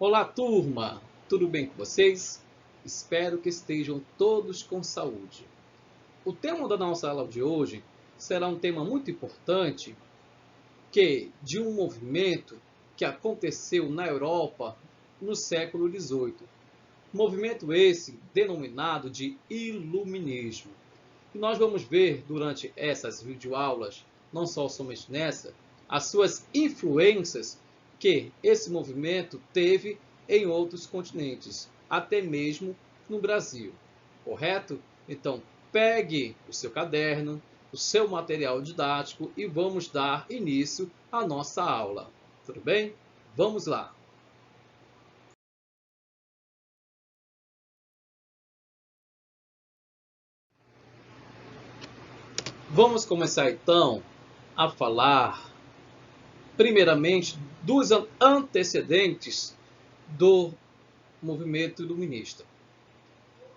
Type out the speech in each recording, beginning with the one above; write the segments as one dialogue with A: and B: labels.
A: Olá, turma! Tudo bem com vocês? Espero que estejam todos com saúde. O tema da nossa aula de hoje será um tema muito importante, de um movimento que aconteceu na Europa no século XVIII. Movimento esse denominado de Iluminismo. E nós vamos ver durante essas videoaulas, não só somente nessa, as suas influências que esse movimento teve em outros continentes, até mesmo no Brasil. Correto? Então, pegue o seu caderno, o seu material didático e vamos dar início à nossa aula. Tudo bem? Vamos lá! Vamos começar então a falar, primeiramente, dos antecedentes do movimento iluminista.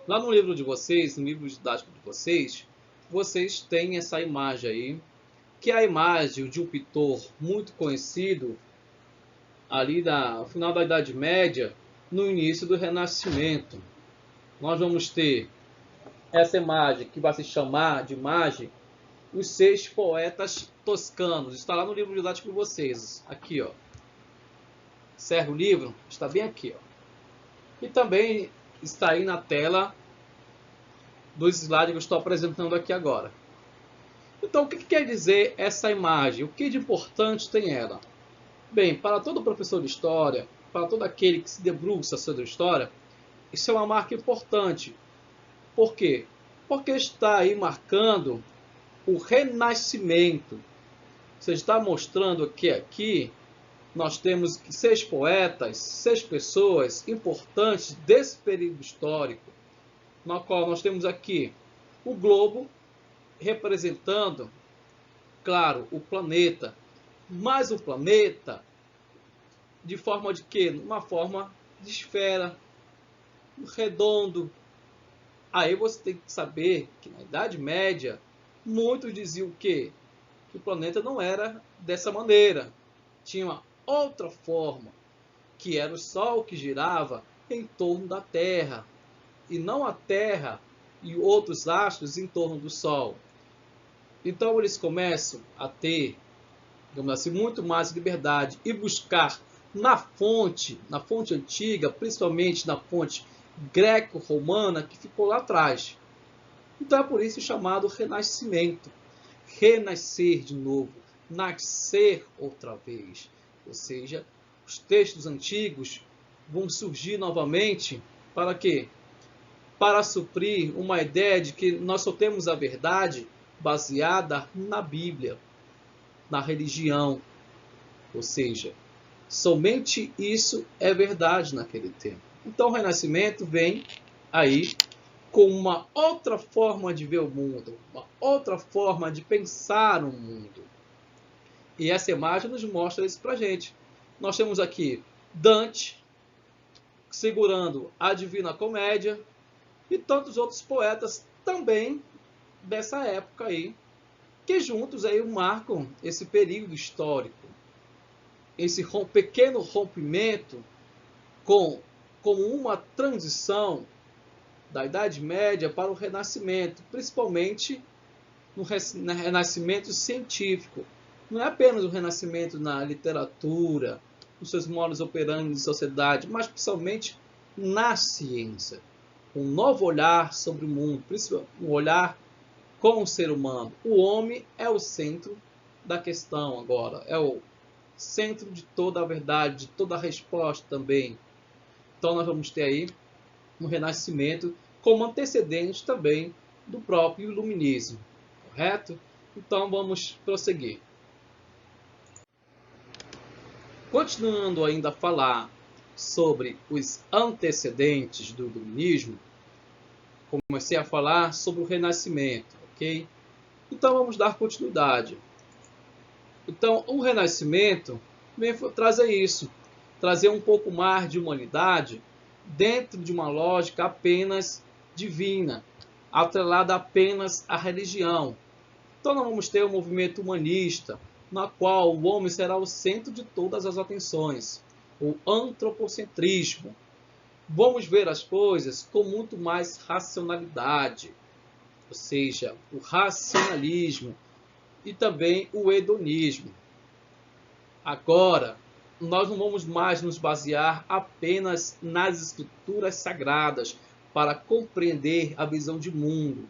A: Lá no livro de vocês, no livro didático de vocês, vocês têm essa imagem aí, que é a imagem de um pintor muito conhecido ali no final da Idade Média, no início do Renascimento. Nós vamos ter essa imagem que vai se chamar de imagem Os Seis Poetas Toscanos. Está lá no livro didático de vocês, aqui, ó. Serve o livro? Está bem aqui, ó. E também está aí na tela dos slides que eu estou apresentando aqui agora. Então, o que quer dizer essa imagem? O que de importante tem ela? Bem, para todo professor de história, para todo aquele que se debruça sobre a história, isso é uma marca importante. Por quê? Porque está aí marcando o Renascimento. Você está mostrando que aqui nós temos 6 poetas, 6 pessoas importantes desse período histórico, na qual nós temos aqui o globo representando, claro, o planeta, mas o planeta de forma de quê? Uma forma de esfera, redondo. Aí você tem que saber que na Idade Média, muitos diziam que o planeta não era dessa maneira. Tinha uma outra forma, que era o Sol que girava em torno da Terra, e não a Terra e outros astros em torno do Sol. Então eles começam a ter, digamos assim, muito mais liberdade e buscar na fonte antiga, principalmente na fonte greco-romana que ficou lá atrás. Então é por isso chamado Renascimento. Renascer de novo, nascer outra vez. Ou seja, os textos antigos vão surgir novamente para quê? Para suprir uma ideia de que nós só temos a verdade baseada na Bíblia, na religião. Ou seja, somente isso é verdade naquele tempo. Então o Renascimento vem aí com uma outra forma de ver o mundo, uma outra forma de pensar o mundo. E essa imagem nos mostra isso pra gente. Nós temos aqui Dante segurando a Divina Comédia e tantos outros poetas também dessa época aí, que juntos aí marcam esse período histórico, esse pequeno rompimento como uma transição da Idade Média para o Renascimento, principalmente no Renascimento científico. Não é apenas o Renascimento na literatura, nos seus modus operandi de sociedade, mas principalmente na ciência. Um novo olhar sobre o mundo, um olhar com o ser humano. O homem é o centro da questão agora, é o centro de toda a verdade, de toda a resposta também. Então nós vamos ter aí um Renascimento como antecedente também do próprio Iluminismo, correto? Então vamos prosseguir. Continuando ainda a falar sobre os antecedentes do Iluminismo, comecei a falar sobre o Renascimento, ok? Então vamos dar continuidade. Então o Renascimento vem trazer isso, trazer um pouco mais de humanidade dentro de uma lógica apenas divina, atrelada apenas à religião. Então nós vamos ter um movimento humanista, na qual o homem será o centro de todas as atenções. o antropocentrismo. Vamos ver as coisas com muito mais racionalidade, ou seja, o racionalismo e também o hedonismo. Agora, nós não vamos mais nos basear apenas nas escrituras sagradas para compreender a visão de mundo,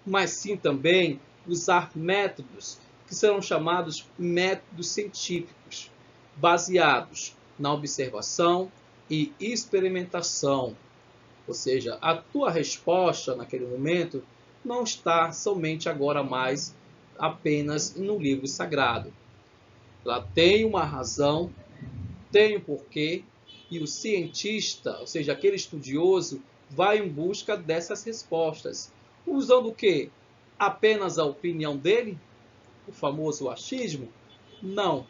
A: mas sim também usar métodos que serão chamados métodos científicos, baseados na observação e experimentação. Ou seja, a tua resposta naquele momento não está somente agora mais apenas no livro sagrado. Ela tem uma razão, tem um porquê, e o cientista, ou seja, aquele estudioso, vai em busca dessas respostas. Usando o quê? Apenas a opinião dele? O famoso achismo? Não.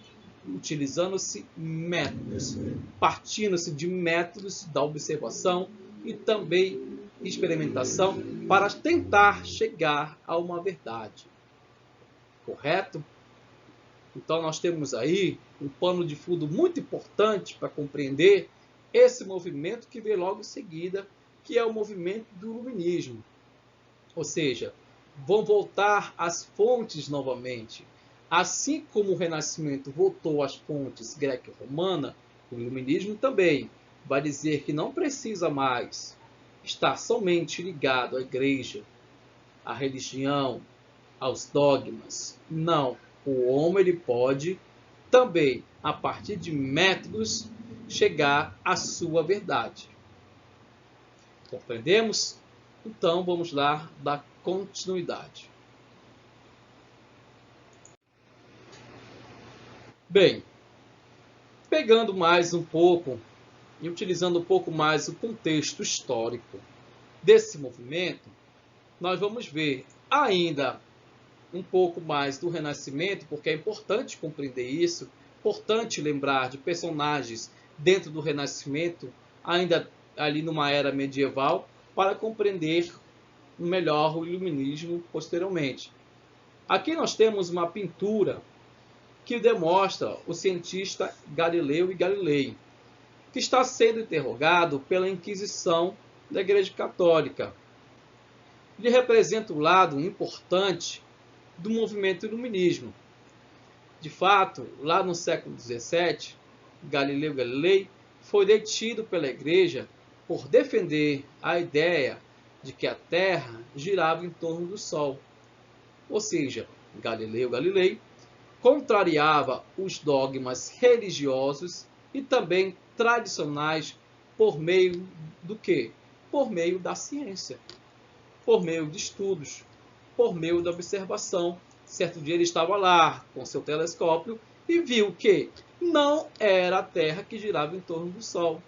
A: Utilizando-se métodos, partindo-se de métodos da observação e também experimentação para tentar chegar a uma verdade. Correto? Então nós temos aí um pano de fundo muito importante para compreender esse movimento que vem logo em seguida, que é o movimento do iluminismo. Ou seja, vão voltar às fontes novamente. Assim como o Renascimento voltou às fontes greco-romana, o iluminismo também vai dizer que não precisa mais estar somente ligado à igreja, à religião, aos dogmas. Não. O homem ele pode também, a partir de métodos, chegar à sua verdade. Compreendemos? Então, vamos lá dar continuidade. Bem, pegando mais um pouco e utilizando um pouco mais o contexto histórico desse movimento, nós vamos ver ainda um pouco mais do Renascimento, porque é importante compreender isso, importante lembrar de personagens dentro do Renascimento, ainda ali numa era medieval, para compreender melhor o iluminismo posteriormente. Aqui nós temos uma pintura que demonstra o cientista Galileu Galilei, que está sendo interrogado pela Inquisição da Igreja Católica. Ele representa um lado importante do movimento iluminismo. De fato, lá no século XVII, Galileu Galilei foi detido pela Igreja por defender a ideia de que a Terra girava em torno do Sol. Ou seja, Galileu Galilei contrariava os dogmas religiosos e também tradicionais por meio do quê? Por meio da ciência, por meio de estudos, por meio da observação. Certo dia ele estava lá com seu telescópio e viu que não era a Terra que girava em torno do Sol.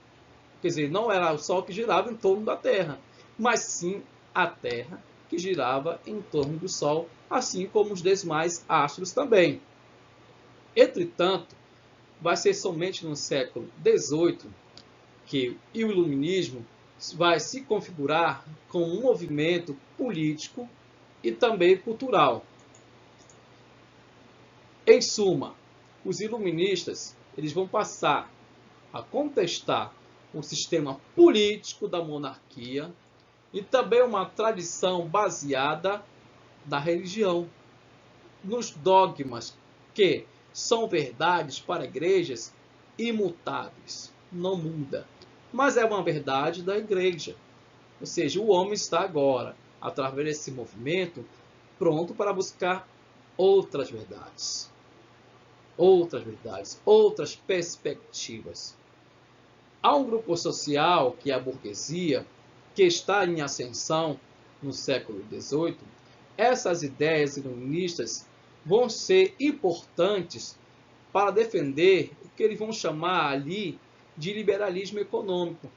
A: Quer dizer, não era o Sol que girava em torno da Terra, mas sim a Terra que girava em torno do Sol, assim como os demais astros também. Entretanto, vai ser somente no século XVIII que o iluminismo vai se configurar como um movimento político e também cultural. Em suma, os iluministas eles vão passar a contestar o sistema político da monarquia e também uma tradição baseada na religião, nos dogmas que são verdades para igrejas imutáveis, não muda, mas é uma verdade da igreja. Ou seja, o homem está agora, através desse movimento, pronto para buscar outras verdades, outras perspectivas. Há um grupo social, que é a burguesia, que está em ascensão no século XVIII. Essas ideias iluministas vão ser importantes para defender o que eles vão chamar ali de liberalismo econômico.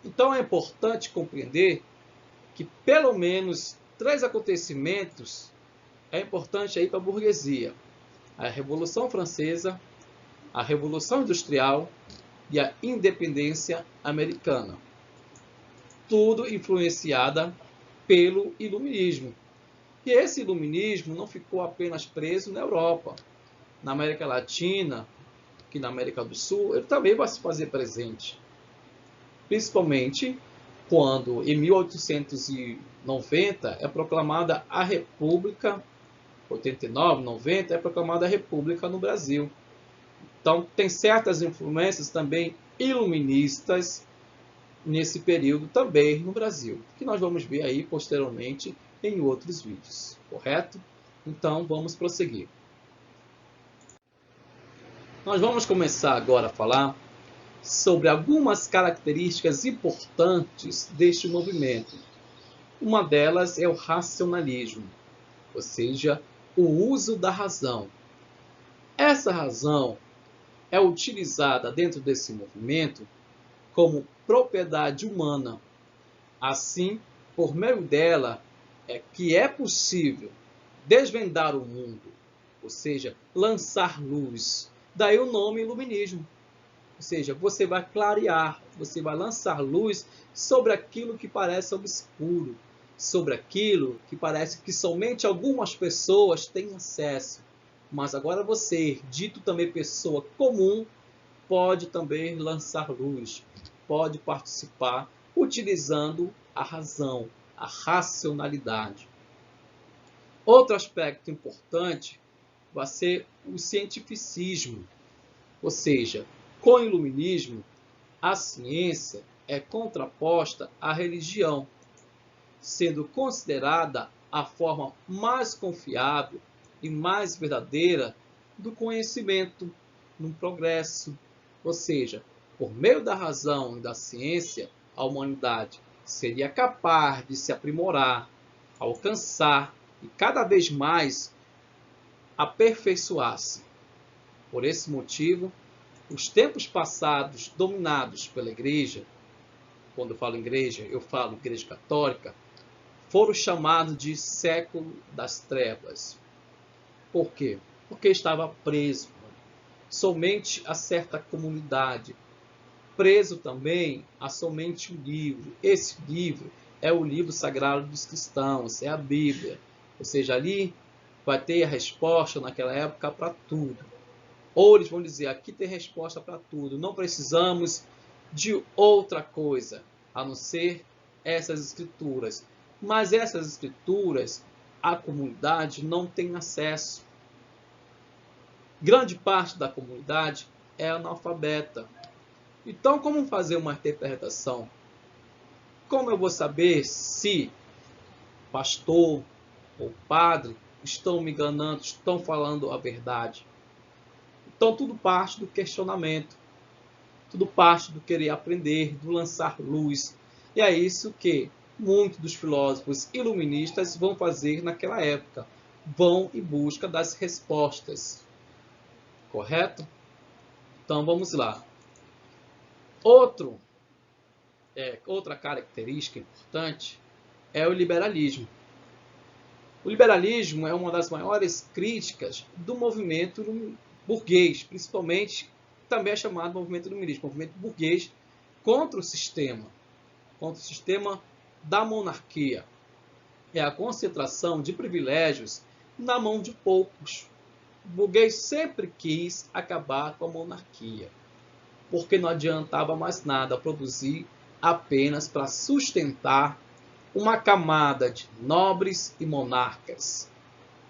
A: Então é importante compreender que pelo menos 3 acontecimentos é importante aí para a burguesia: a Revolução Francesa, a Revolução Industrial e a Independência Americana. Tudo influenciada pelo iluminismo. E esse iluminismo não ficou apenas preso na Europa, na América Latina, aqui na América do Sul, ele também vai se fazer presente. Principalmente quando, em 1890, é proclamada a República, 89, 90, é proclamada a República no Brasil. Então, tem certas influências também iluministas nesse período também no Brasil, que nós vamos ver aí posteriormente em outros vídeos, correto? Então, vamos prosseguir. Nós vamos começar agora a falar sobre algumas características importantes deste movimento. Uma delas é o racionalismo, ou seja, o uso da razão. Essa razão é utilizada dentro desse movimento como propriedade humana. Assim, por meio dela é que é possível desvendar o mundo, ou seja, lançar luz. Daí o nome iluminismo. Ou seja, você vai clarear, você vai lançar luz sobre aquilo que parece obscuro, sobre aquilo que parece que somente algumas pessoas têm acesso. Mas agora você, dito também pessoa comum, pode também lançar luz, pode participar utilizando a razão, a racionalidade. Outro aspecto importante vai ser o cientificismo, ou seja, com o iluminismo, a ciência é contraposta à religião, sendo considerada a forma mais confiável e mais verdadeira do conhecimento no progresso. Ou seja, por meio da razão e da ciência, a humanidade seria capaz de se aprimorar, alcançar e cada vez mais aperfeiçoar-se. Por esse motivo, os tempos passados dominados pela igreja, quando eu falo igreja, eu falo igreja católica, foram chamados de século das trevas. Por quê? Porque estava preso somente a certa comunidade, preso também a somente um livro. Esse livro é o livro sagrado dos cristãos, é a Bíblia. Ou seja, ali vai ter a resposta naquela época para tudo. Ou eles vão dizer, aqui tem resposta para tudo, não precisamos de outra coisa, a não ser essas escrituras. Mas essas escrituras, a comunidade não tem acesso. Grande parte da comunidade é analfabeta. Então, como fazer uma interpretação? Como eu vou saber se pastor ou padre estão me enganando, estão falando a verdade? Então, tudo parte do questionamento, tudo parte do querer aprender, do lançar luz. E é isso que muitos dos filósofos iluministas vão fazer naquela época. Vão em busca das respostas. Correto? Então, vamos lá. Outra característica importante é o liberalismo. O liberalismo é uma das maiores críticas do movimento burguês, principalmente, também é chamado movimento iluminista, movimento burguês contra o sistema da monarquia. É a concentração de privilégios na mão de poucos. O burguês sempre quis acabar com a monarquia, porque não adiantava mais nada produzir apenas para sustentar uma camada de nobres e monarcas,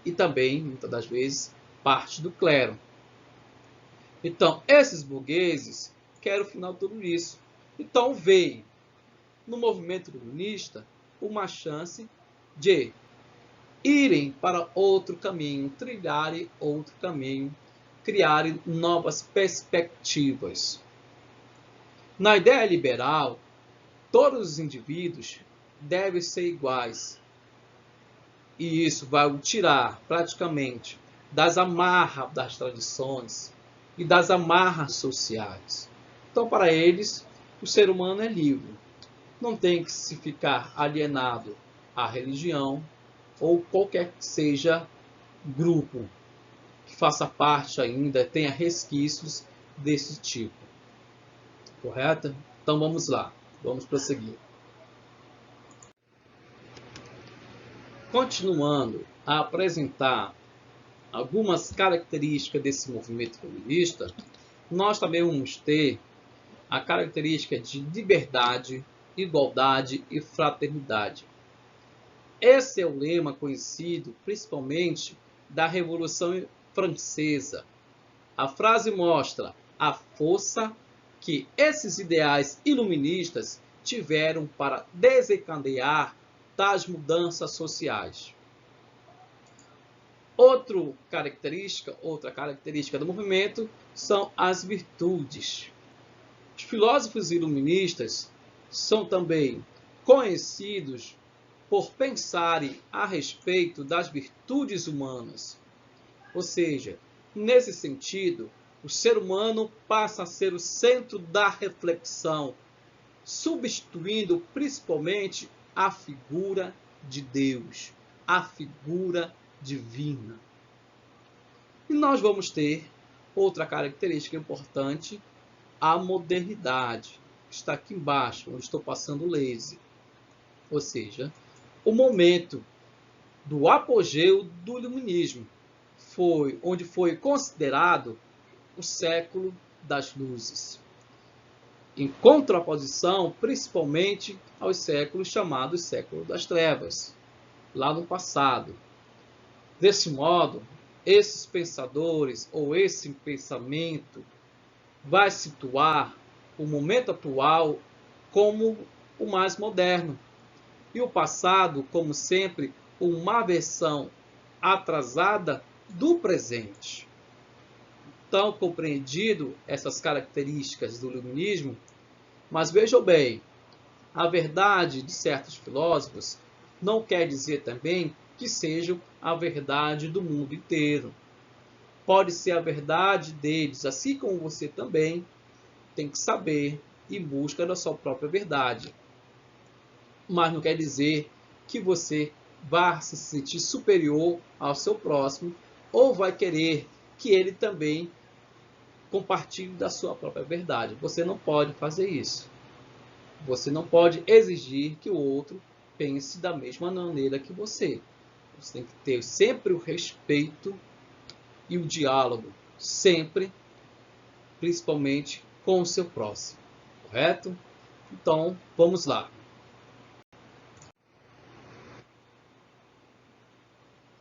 A: e também, muitas das vezes, parte do clero. Então, esses burgueses querem o final de tudo isso. Então, veio no movimento iluminista uma chance de irem para outro caminho, trilharem outro caminho, criarem novas perspectivas. Na ideia liberal, todos os indivíduos devem ser iguais. E isso vai o tirar praticamente das amarras das tradições e das amarras sociais. Então, para eles, o ser humano é livre. Não tem que se ficar alienado à religião ou qualquer que seja grupo que faça parte ainda, tenha resquícios desse tipo. Correto? Então vamos lá, vamos prosseguir. Continuando a apresentar algumas características desse movimento feminista, nós também vamos ter a característica de liberdade, igualdade e fraternidade. Esse é o lema conhecido principalmente da Revolução Francesa. A frase mostra a força que esses ideais iluministas tiveram para desencadear tais mudanças sociais. Outra característica do movimento são as virtudes. Os filósofos iluministas são também conhecidos por pensarem a respeito das virtudes humanas. Ou seja, nesse sentido, o ser humano passa a ser o centro da reflexão, substituindo principalmente a figura de Deus, a figura divina. E nós vamos ter outra característica importante, a modernidade, que está aqui embaixo, onde estou passando o laser. Ou seja, o momento do apogeu do iluminismo onde foi considerado o século das luzes, em contraposição principalmente aos séculos chamados século das trevas, lá no passado. Desse modo, esses pensadores ou esse pensamento vai situar o momento atual como o mais moderno e o passado como sempre uma versão atrasada do presente. Então, compreendido essas características do iluminismo, mas vejam bem, a verdade de certos filósofos não quer dizer também que seja a verdade do mundo inteiro. Pode ser a verdade deles, assim como você também tem que saber em busca da sua própria verdade. Mas não quer dizer que você vá se sentir superior ao seu próximo ou vai querer que ele também compartilhe da sua própria verdade. Você não pode fazer isso. Você não pode exigir que o outro pense da mesma maneira que você. Você tem que ter sempre o respeito e o diálogo, sempre, principalmente com o seu próximo. Correto? Então, vamos lá.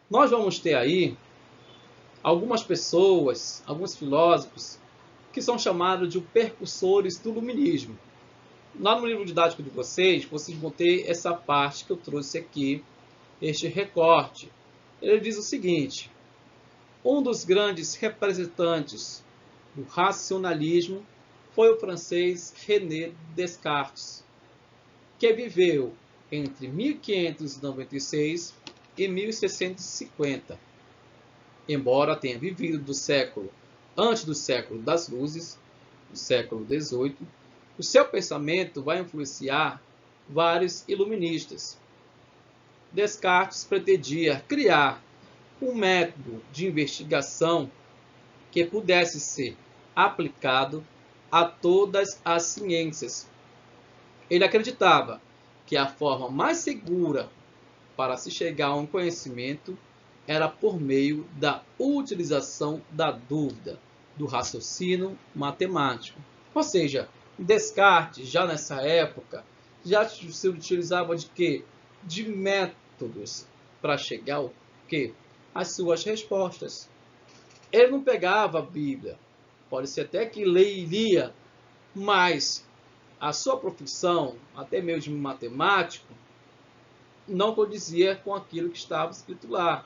A: Nós vamos ter aí algumas pessoas, alguns filósofos, que são chamados de percussores do iluminismo. Lá no livro didático de vocês vão ter essa parte que eu trouxe aqui, este recorte. Ele diz o seguinte: um dos grandes representantes do racionalismo foi o francês René Descartes, que viveu entre 1596 e 1650. Embora tenha vivido antes do século das luzes, do século XVIII, o seu pensamento vai influenciar vários iluministas. Descartes pretendia criar um método de investigação que pudesse ser aplicado a todas as ciências. Ele acreditava que a forma mais segura para se chegar a um conhecimento era por meio da utilização da dúvida, do raciocínio matemático. Ou seja, Descartes, já nessa época, já se utilizava de quê? De métodos para chegar ao quê? As suas respostas. Ele não pegava a Bíblia, pode ser até que leria, mas a sua profissão, até mesmo matemático, não condizia com aquilo que estava escrito lá.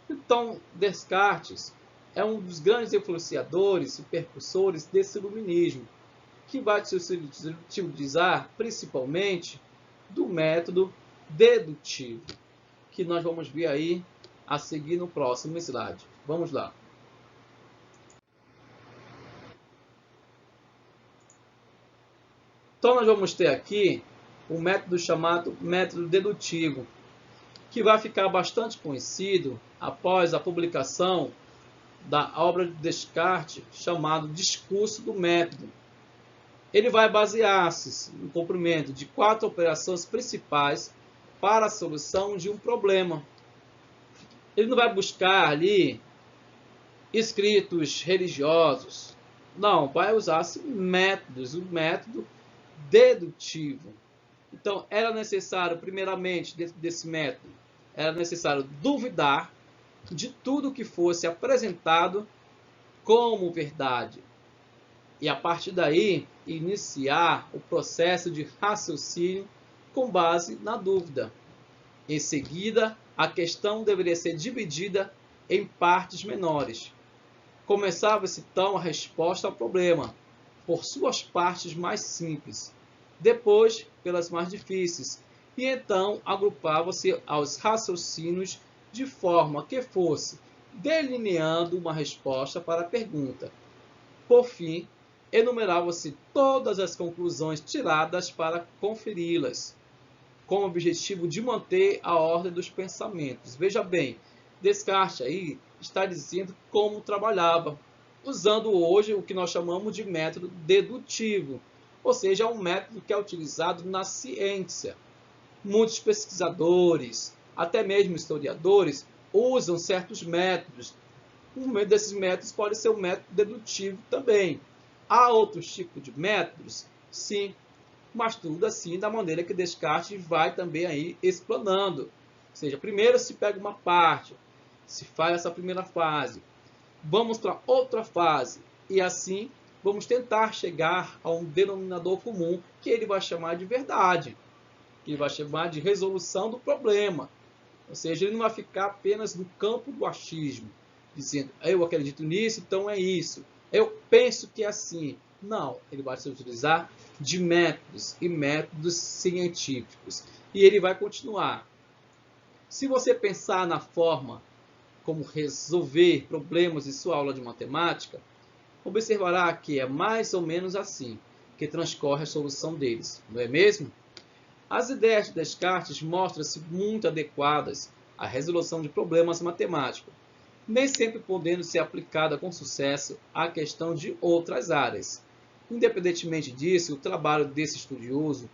A: Então, Descartes é um dos grandes influenciadores e percussores desse iluminismo, que vai se utilizar principalmente do método dedutivo, que nós vamos ver aí a seguir no próximo slide. Vamos lá. Então, nós vamos ter aqui um método chamado método dedutivo, que vai ficar bastante conhecido após a publicação da obra de Descartes, chamado Discurso do Método. Ele vai basear-se no cumprimento de 4 operações principais para a solução de um problema. Ele não vai buscar ali escritos religiosos, Não, vai usar-se métodos, o método dedutivo. Então, era necessário, primeiramente, dentro desse método, era necessário duvidar de tudo que fosse apresentado como verdade. E a partir daí, iniciar o processo de raciocínio com base na dúvida. Em seguida, a questão deveria ser dividida em partes menores. Começava-se então a resposta ao problema, por suas partes mais simples, depois pelas mais difíceis, e então agrupava-se aos raciocínios de forma que fosse delineando uma resposta para a pergunta. Por fim, enumeravam-se todas as conclusões tiradas para conferi-las, com o objetivo de manter a ordem dos pensamentos. Veja bem, Descartes aí está dizendo como trabalhava, usando hoje o que nós chamamos de método dedutivo, ou seja, um método que é utilizado na ciência. Muitos pesquisadores, até mesmo historiadores, usam certos métodos. Um desses métodos pode ser o método dedutivo também. Há outros tipos de métodos? Sim, mas tudo assim da maneira que Descartes vai também aí explanando. Ou seja, primeiro se pega uma parte, se faz essa primeira fase, vamos para outra fase, e assim vamos tentar chegar a um denominador comum que ele vai chamar de verdade, que ele vai chamar de resolução do problema. Ou seja, ele não vai ficar apenas no campo do achismo, dizendo, eu acredito nisso, então é isso. Eu penso que é assim. Não, ele vai se utilizar de métodos e métodos científicos. E ele vai continuar. Se você pensar na forma como resolver problemas em sua aula de matemática, observará que é mais ou menos assim que transcorre a solução deles, não é mesmo? As ideias de Descartes mostram-se muito adequadas à resolução de problemas matemáticos, nem sempre podendo ser aplicada com sucesso à questão de outras áreas. Independentemente disso, o trabalho desse estudioso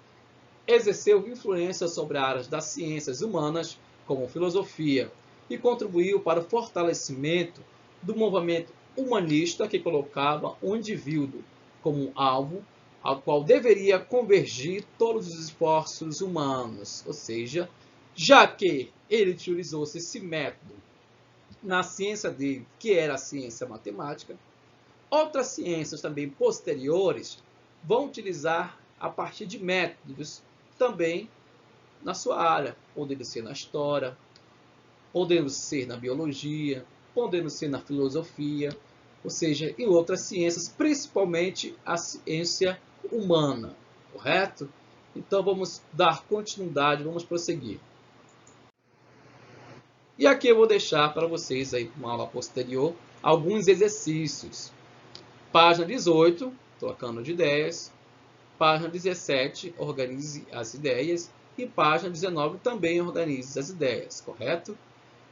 A: exerceu influência sobre áreas das ciências humanas, como filosofia, e contribuiu para o fortalecimento do movimento humanista que colocava o indivíduo como alvo ao qual deveria convergir todos os esforços humanos. Ou seja, já que ele utilizou esse método na ciência dele, que era a ciência matemática, outras ciências também posteriores vão utilizar a partir de métodos também na sua área, podendo ser na história, podendo ser na biologia, podendo ser na filosofia, ou seja, em outras ciências, principalmente a ciência humana, correto? Então vamos dar continuidade, vamos prosseguir. E aqui eu vou deixar para vocês aí uma aula posterior alguns exercícios. Página 18, trocando de ideias. Página 17, organize as ideias. E página 19, também organize as ideias, correto?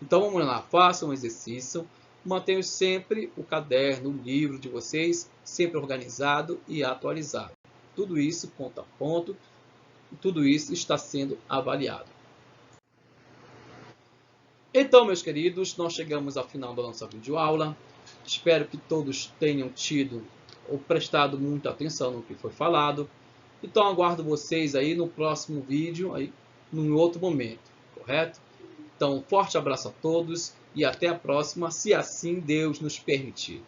A: Então vamos lá, façam um exercício. Mantenham sempre o caderno, o livro de vocês, sempre organizado e atualizado. Tudo isso, ponto a ponto, tudo isso está sendo avaliado. Então, meus queridos, nós chegamos ao final da nossa videoaula. Espero que todos tenham tido ou prestado muita atenção no que foi falado. Então, aguardo vocês aí no próximo vídeo, aí, num outro momento, correto? Então, um forte abraço a todos e até a próxima, se assim Deus nos permitir.